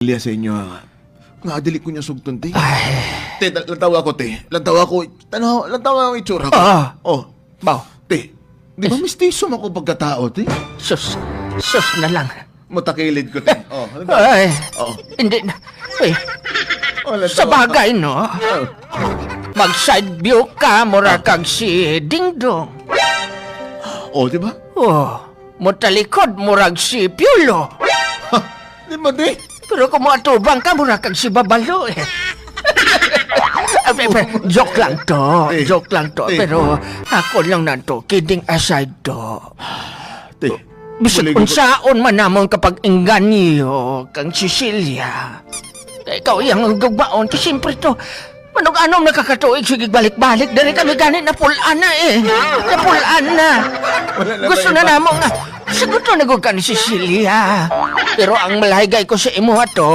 Liya sa inyo, nga dili ko niya sugton, te. Ay, Te, lantaw ako, te. Lantaw ako. Lantaw ako itsura ko. Oh, baw, te. Di ba mistiso mo ako pagkatao, te? sus na lang. Matakilid ko, te. Oh, lantaw. Ay, Oh. hindi na. Ay, Oh, lantaw. sa bagay, no? Oh. Mag-side view ka, mura kag si Dingdong. Oh, di ba? Oh, mutalikod, murag si Piolo. Ha, di ba, te? Pero kung matubang ka, mura kag si Babalo, eh. Joke lang to, Eh, joke lang to. eh. Pero ako lang na to, kidding aside to. Te. Bisag muli ko- unsaon man namon kapag inganyo kang Cecilia. Ikaw iyang gugbaon, kasi siyempre to, manong anong nakakatuig, sige balik-balik, dali kami ganit na pulaan na eh. Napulaan na. Wala na Gusto ba na iba? namo nga, sagot na nagug ka ni Cecilia. Pero ang malahigay ko sa imo to,